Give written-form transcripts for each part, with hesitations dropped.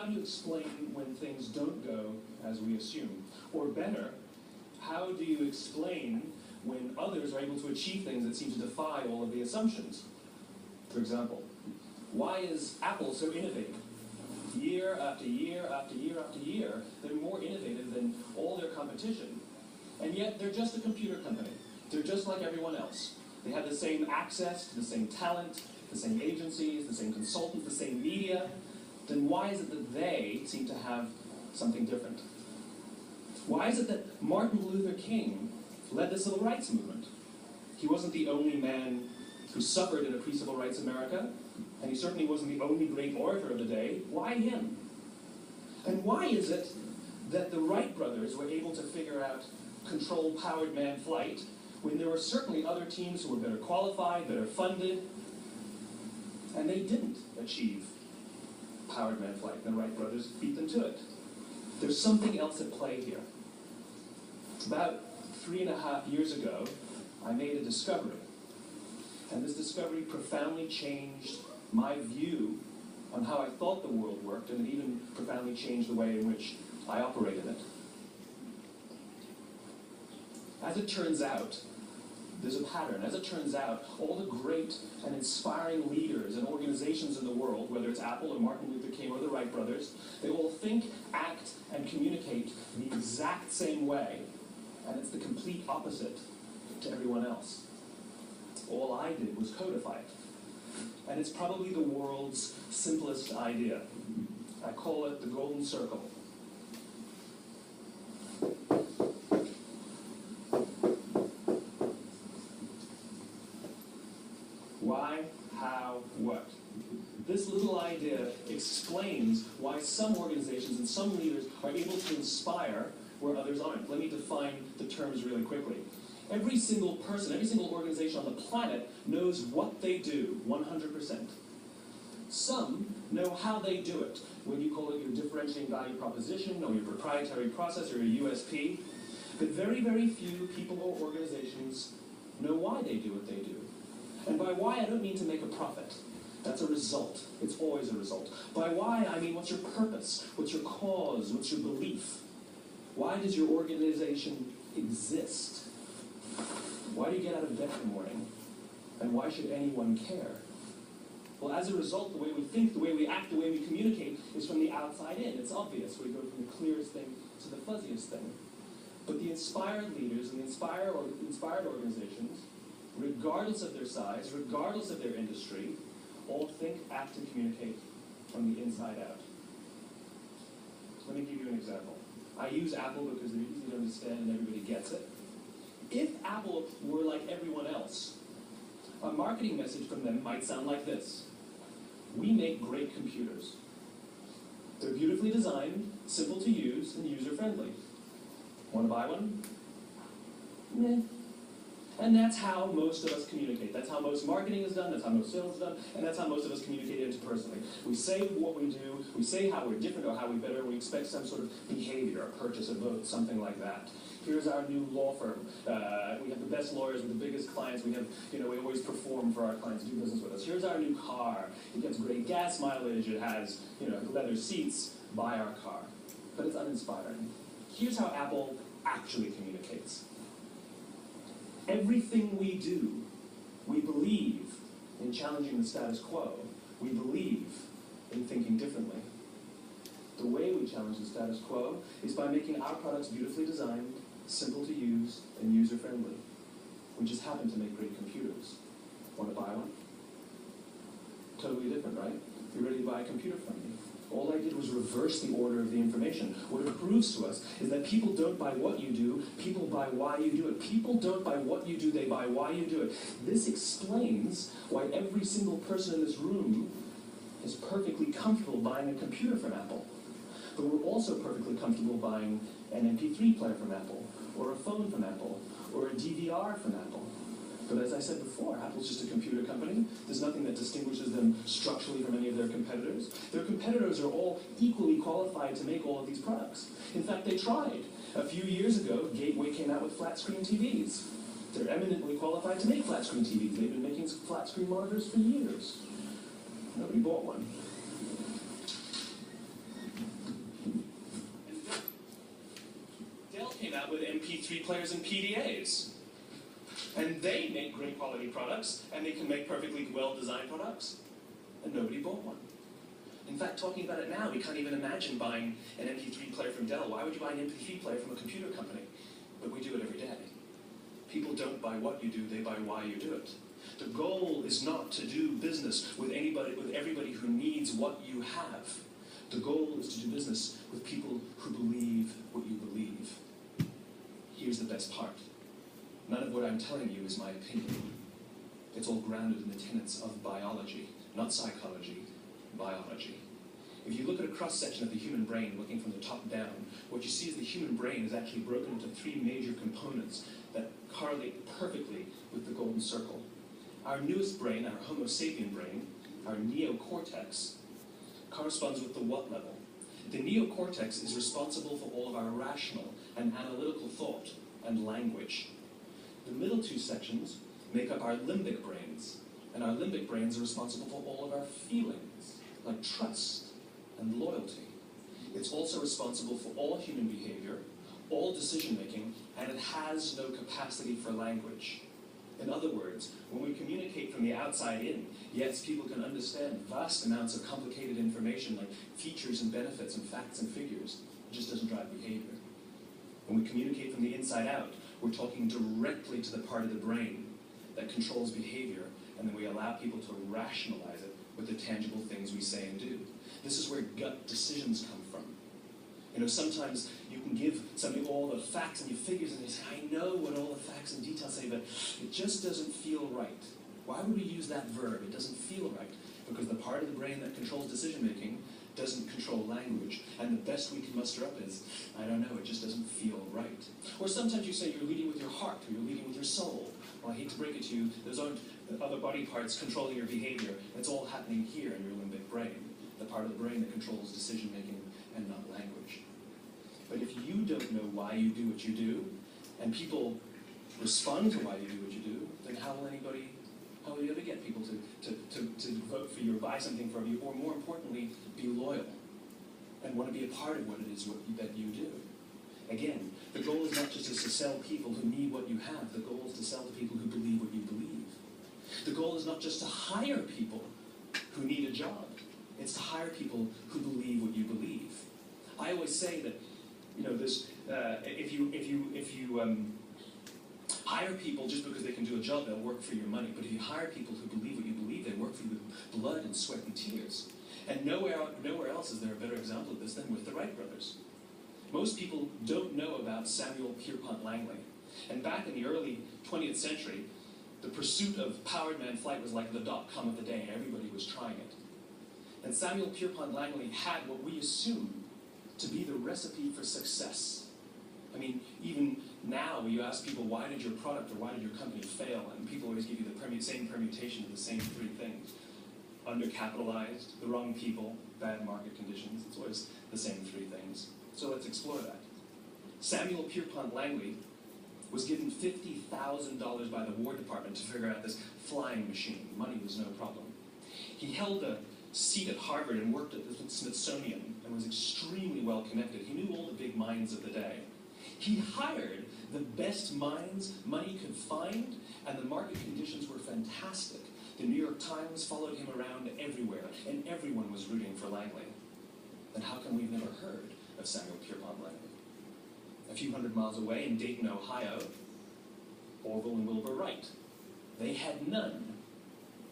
how do you explain when things don't go as we assume? Or better, how do you explain when others are able to achieve things that seem to defy all of the assumptions? For example, why is Apple so innovative? Year after year after year after year, they're more innovative than all their competition. And yet, they're just a computer company. They're just like everyone else. They have the same access to the same talent, the same agencies, the same consultants, the same media. Then why is it that they seem to have something different? Why is it that Martin Luther King led the civil rights movement? He wasn't the only man who suffered in a pre-civil rights America, and he certainly wasn't the only great orator of the day. Why him? And why is it that the Wright brothers were able to figure out controlled powered manned flight when there were certainly other teams who were better qualified, better funded, and they didn't achieve powered manned flight? The Wright brothers beat them to it. There's something else at play here. About 3.5 years ago, I made a discovery. And this discovery profoundly changed my view on how I thought the world worked, and it even profoundly changed the way in which I operated it. As it turns out, there's a pattern. As it turns out, all the great and inspiring leaders and organizations in the world, whether it's Apple or Martin Luther King or the Wright brothers, they all think, act, and communicate the exact same way, and it's the complete opposite to everyone else. All I did was codify it. And it's probably the world's simplest idea. I call it the golden circle. Why, how, what? This little idea explains why some organizations and some leaders are able to inspire where others aren't. Let me define the terms really quickly. Every single person, every single organization on the planet knows what they do, 100%. Some know how they do it, when you call it your differentiating value proposition or your proprietary process or your USP. But very, very few people or organizations know why they do what they do. And by why, I don't mean to make a profit. That's a result. It's always a result. By why, I mean what's your purpose? What's your cause? What's your belief? Why does your organization exist? Why do you get out of bed in the morning? And why should anyone care? Well, as a result, the way we think, the way we act, the way we communicate is from the outside in. It's obvious. We go from the clearest thing to the fuzziest thing. But the inspired leaders and the inspired organizations, regardless of their size, regardless of their industry, all think, act, and communicate from the inside out. Let me give you an example. I use Apple because they're easy to understand and everybody gets it. If Apple were like everyone else, a marketing message from them might sound like this. We make great computers. They're beautifully designed, simple to use, and user-friendly. Want to buy one? Meh. And that's how most of us communicate. That's how most marketing is done, that's how most sales is done, and that's how most of us communicate interpersonally. We say what we do, we say how we're different or how we're better, we expect some sort of behavior, a purchase, a vote, something like that. Here's our new law firm. We have the best lawyers with the biggest clients. We have, we always perform for our clients, do business with us. Here's our new car. It gets great gas mileage. It has, leather seats. Buy our car. But it's uninspiring. Here's how Apple actually communicates. Everything we do, we believe in challenging the status quo. We believe in thinking differently. The way we challenge the status quo is by making our products beautifully designed, simple to use, and user-friendly. We just happen to make great computers. Want to buy one? Totally different, right? You're ready to buy a computer from me. All I did was reverse the order of the information. What it proves to us is that people don't buy what you do, people buy why you do it. People don't buy what you do, they buy why you do it. This explains why every single person in this room is perfectly comfortable buying a computer from Apple. But we're also perfectly comfortable buying an MP3 player from Apple, or a phone from Apple, or a DVR from Apple. But as I said before, Apple's just a computer company. There's nothing that distinguishes them structurally from any of their competitors. Their competitors are all equally qualified to make all of these products. In fact, they tried. A few years ago, Gateway came out with flat-screen TVs. They're eminently qualified to make flat-screen TVs. They've been making flat-screen monitors for years. Nobody bought one. players and PDAs. And they make great quality products, and they can make perfectly well-designed products, and nobody bought one. In fact, talking about it now, we can't even imagine buying an MP3 player from Dell. Why would you buy an MP3 player from a computer company? But we do it every day. People don't buy what you do, they buy why you do it. The goal is not to do business with everybody who needs what you have. The goal is to do business with people who believe what you believe. Here's the best part. None of what I'm telling you is my opinion. It's all grounded in the tenets of biology, not psychology, biology. If you look at a cross-section of the human brain, looking from the top down, what you see is the human brain is actually broken into three major components that correlate perfectly with the golden circle. Our newest brain, our Homo sapien brain, our neocortex, corresponds with the what level. The neocortex is responsible for all of our rational and analytical thought and language. The middle two sections make up our limbic brains, and our limbic brains are responsible for all of our feelings, like trust and loyalty. It's also responsible for all human behavior, all decision-making, and it has no capacity for language. In other words, when we communicate from the outside in, yes, people can understand vast amounts of complicated information like features and benefits and facts and figures. It just doesn't drive behavior. When we communicate from the inside out, we're talking directly to the part of the brain that controls behavior, and then we allow people to rationalize it with the tangible things we say and do. This is where gut decisions come from. You know, sometimes you can give somebody all the facts and your figures, and they say, I know what all the facts and details say, but it just doesn't feel right. Why would we use that verb? It doesn't feel right. Because the part of the brain that controls decision-making doesn't control language. And the best we can muster up is, I don't know, it just doesn't feel right. Or sometimes you say you're leading with your heart, or you're leading with your soul. Well, I hate to break it to you, those aren't other body parts controlling your behavior. It's all happening here in your limbic brain, the part of the brain that controls decision-making and not language. But if you don't know why you do what you do, and people respond to why you do what you do, then how will you ever get people to vote for you or buy something from you, or more importantly, be loyal and want to be a part of what it is that you do? Again, the goal is not just to sell people who need what you have. The goal is to sell to people who believe what you believe. The goal is not just to hire people who need a job. It's to hire people who believe what you believe. I always say that, you know, if you hire people just because they can do a job, they'll work for your money. But if you hire people who believe what you believe, they work for you with blood and sweat and tears. And nowhere else is there a better example of this than with the Wright brothers. Most people don't know about Samuel Pierpont Langley. And back in the early 20th century, the pursuit of powered man flight was like the dot-com of the day, and everybody was trying it. And Samuel Pierpont Langley had what we assume to be the recipe for success. I mean, even now, you ask people, why did your product or why did your company fail? And people always give you the same permutation of the same three things. Undercapitalized, the wrong people, bad market conditions. It's always the same three things. So let's explore that. Samuel Pierpont Langley was given $50,000 by the War Department to figure out this flying machine. Money was no problem. He held a seat at Harvard and worked at the Smithsonian and was extremely well connected. He knew all the big minds of the day. He hired the best minds money could find, and the market conditions were fantastic. The New York Times followed him around everywhere, and everyone was rooting for Langley. Then how come we've never heard of Samuel Pierpont Langley? A few hundred miles away in Dayton, Ohio, Orville and Wilbur Wright. They had none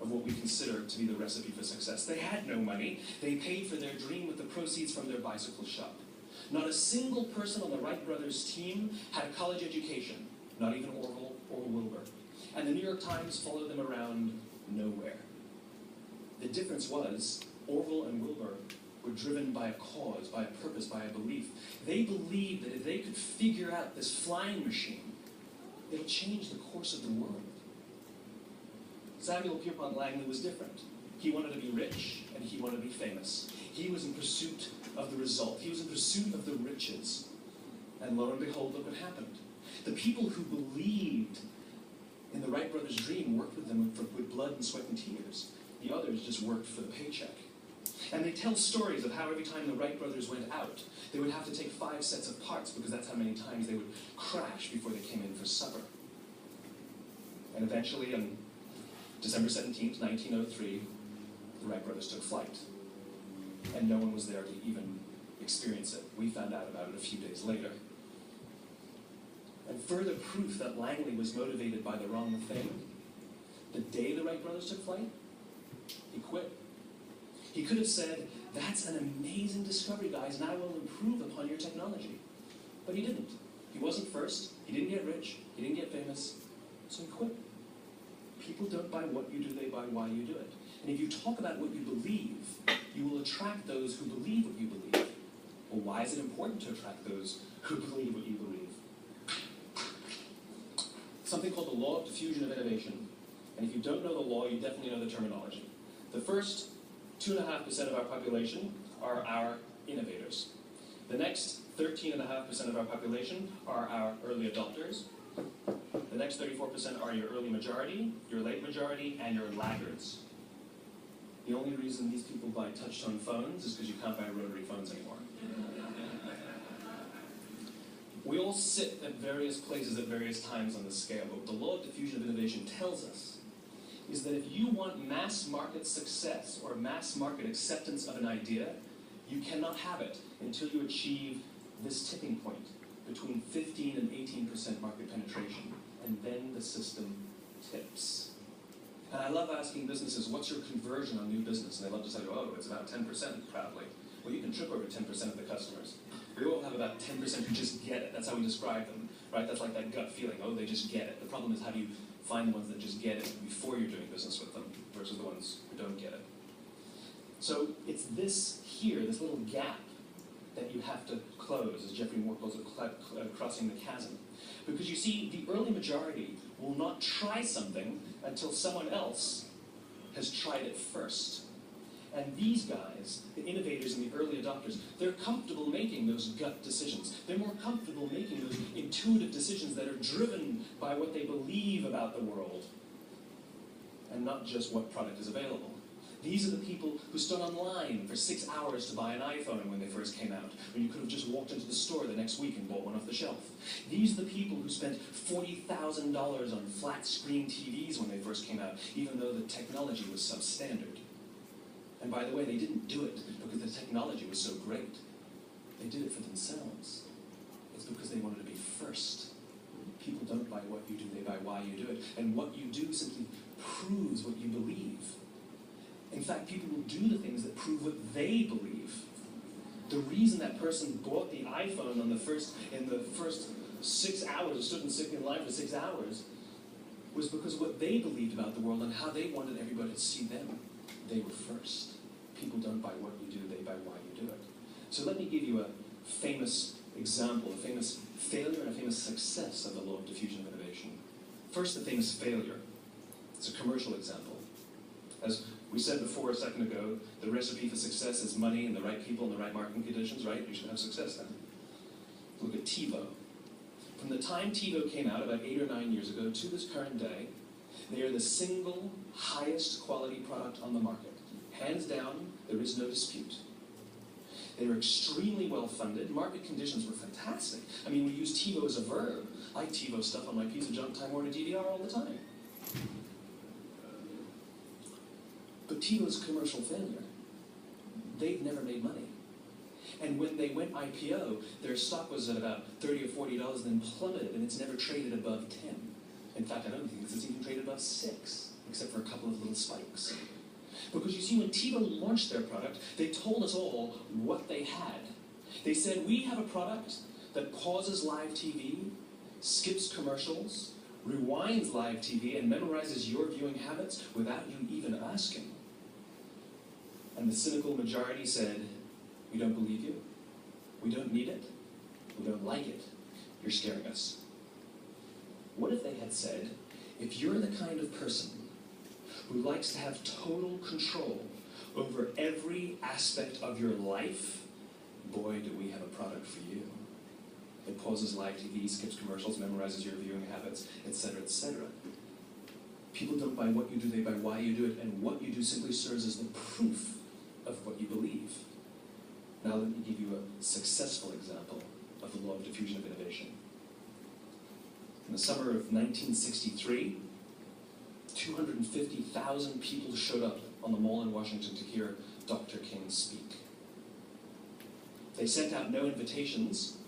of what we consider to be the recipe for success. They had no money. They paid for their dream with the proceeds from their bicycle shop. Not a single person on the Wright brothers team had a college education, not even Orville or Wilbur. And the New York Times followed them around nowhere. The difference was Orville and Wilbur were driven by a cause, by a purpose, by a belief. They believed that if they could figure out this flying machine, it would change the course of the world. Samuel Pierpont Langley was different. He wanted to be rich, and he wanted to be famous. He was in pursuit of the result. He was in pursuit of the riches. And lo and behold, look what happened. The people who believed in the Wright brothers' dream worked with them with blood and sweat and tears. The others just worked for the paycheck. And they tell stories of how every time the Wright brothers went out, they would have to take 5 sets of parts because that's how many times they would crash before they came in for supper. And eventually, on December 17th, 1903, the Wright brothers took flight. And no one was there to even experience it. We found out about it a few days later. And further proof that Langley was motivated by the wrong thing, the day the Wright brothers took flight, he quit. He could have said, "That's an amazing discovery, guys, and I will improve upon your technology." But he didn't. He wasn't first, he didn't get rich, he didn't get famous, so he quit. People don't buy what you do, they buy why you do it. And if you talk about what you believe, you will attract those who believe what you believe. Well, why is it important to attract those who believe what you believe? Something called the law of diffusion of innovation. And if you don't know the law, you definitely know the terminology. The first 2.5% of our population are our innovators. The next 13.5% of our population are our early adopters. The next 34% are your early majority, your late majority, and your laggards. The only reason these people buy touch-tone phones is because you can't buy rotary phones anymore. We all sit at various places at various times on the scale, but what the law of diffusion of innovation tells us is that if you want mass market success or mass market acceptance of an idea, you cannot have it until you achieve this tipping point between 15 and 18% market penetration, and then the system tips. And I love asking businesses, what's your conversion on new business? And they love to say, oh, it's about 10% proudly. Well, you can trip over 10% of the customers. We all have about 10% who just get it. That's how we describe them, right? That's like that gut feeling, oh, they just get it. The problem is how do you find the ones that just get it before you're doing business with them versus the ones who don't get it. So it's this here, this little gap that you have to close, as Geoffrey Moore calls it, crossing the chasm. Because you see, the early majority will not try something until someone else has tried it first. And these guys, the innovators and the early adopters, they're comfortable making those gut decisions. They're more comfortable making those intuitive decisions that are driven by what they believe about the world and not just what product is available. These are the people who stood online for 6 hours to buy an iPhone when they first came out, when you could have just walked into the store the next week and bought one off the shelf. These are the people who spent $40,000 on flat-screen TVs when they first came out, even though the technology was substandard. And by the way, they didn't do it because the technology was so great. They did it for themselves. It's because they wanted to be first. People don't buy what you do, they buy why you do it. And what you do simply proves what you believe. In fact, people will do the things that prove what they believe. The reason that person bought the iPhone in the first 6 hours, stood in line for 6 hours, was because of what they believed about the world and how they wanted everybody to see them. They were first. People don't buy what you do, they buy why you do it. So let me give you a famous example, a famous failure and a famous success of the law of diffusion of innovation. First, the famous failure. It's a commercial example. As we said before a second ago, the recipe for success is money and the right people and the right marketing conditions, right? You should have success then. Look at TiVo. From the time TiVo came out about 8 or 9 years ago to this current day, they are the single highest quality product on the market. Hands down, there is no dispute. They were extremely well funded. Market conditions were fantastic. I mean, we use TiVo as a verb. I TiVo stuff on my piece of junk Time Warner DVR all the time. But TiVo's a commercial failure. They've never made money. And when they went IPO, their stock was at about $30 or $40, then plummeted, and it's never traded above 10. In fact, I don't think it's even traded above 6, except for a couple of little spikes. Because you see, when TiVo launched their product, they told us all what they had. They said, we have a product that pauses live TV, skips commercials, rewinds live TV, and memorizes your viewing habits without you even asking. And the cynical majority said, we don't believe you, we don't need it, we don't like it, you're scaring us. What if they had said, if you're the kind of person who likes to have total control over every aspect of your life, boy, do we have a product for you. It pauses live TV, skips commercials, memorizes your viewing habits, etc., etc. People don't buy what you do, they buy why you do it, and what you do simply serves as the proof of what you believe. Now let me give you a successful example of the law of diffusion of innovation. In the summer of 1963, 250,000 people showed up on the Mall in Washington to hear Dr. King speak. They sent out no invitations,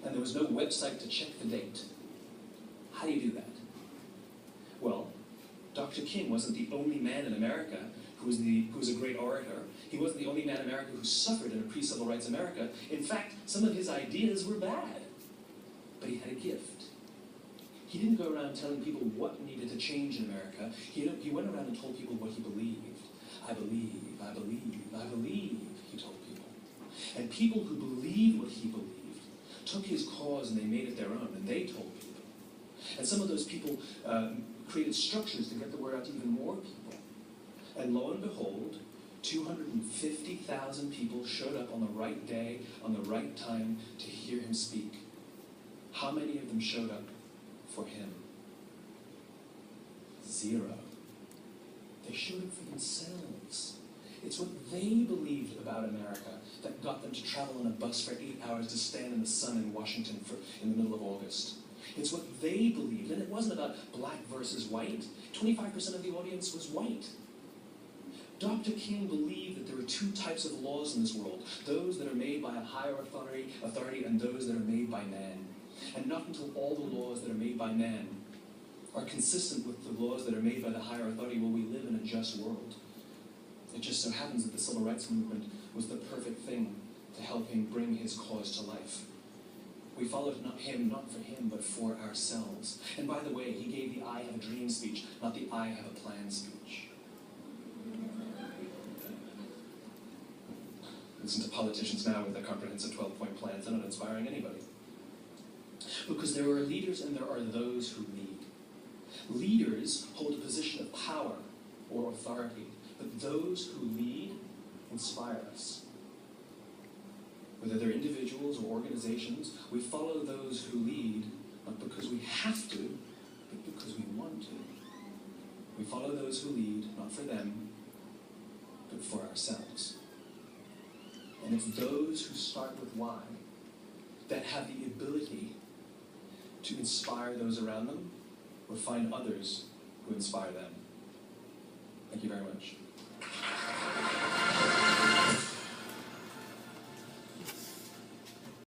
and there was no website to check the date. How do you do that? Well, Dr. King wasn't the only man in America who was a great orator. He wasn't the only man in America who suffered in a pre-civil rights America. In fact, some of his ideas were bad, but he had a gift. He didn't go around telling people what needed to change in America. He went around and told people what he believed. I believe, I believe, I believe, he told people. And people who believed what he believed took his cause and they made it their own, and they told people. And some of those people created structures to get the word out to even more people. And lo and behold, 250,000 people showed up on the right day, on the right time, to hear him speak. How many of them showed up for him? 0. They showed up for themselves. It's what they believed about America that got them to travel on a bus for 8 hours to stand in the sun in Washington in the middle of August. It's what they believed, and it wasn't about black versus white. 25% of the audience was white. Dr. King believed that there were 2 types of laws in this world, those that are made by a higher authority and those that are made by man. And not until all the laws that are made by man are consistent with the laws that are made by the higher authority will we live in a just world. It just so happens that the civil rights movement was the perfect thing to help him bring his cause to life. We followed him not for him, but for ourselves. And by the way, he gave the I have a dream speech, not the I have a plan speech. Listen to politicians now with their comprehensive 12-point plans. They're not inspiring anybody. Because there are leaders and there are those who lead. Leaders hold a position of power or authority, but those who lead inspire us. Whether they're individuals or organizations, we follow those who lead, not because we have to, but because we want to. We follow those who lead, not for them, but for ourselves. And it's those who start with why that have the ability to inspire those around them or find others who inspire them. Thank you very much.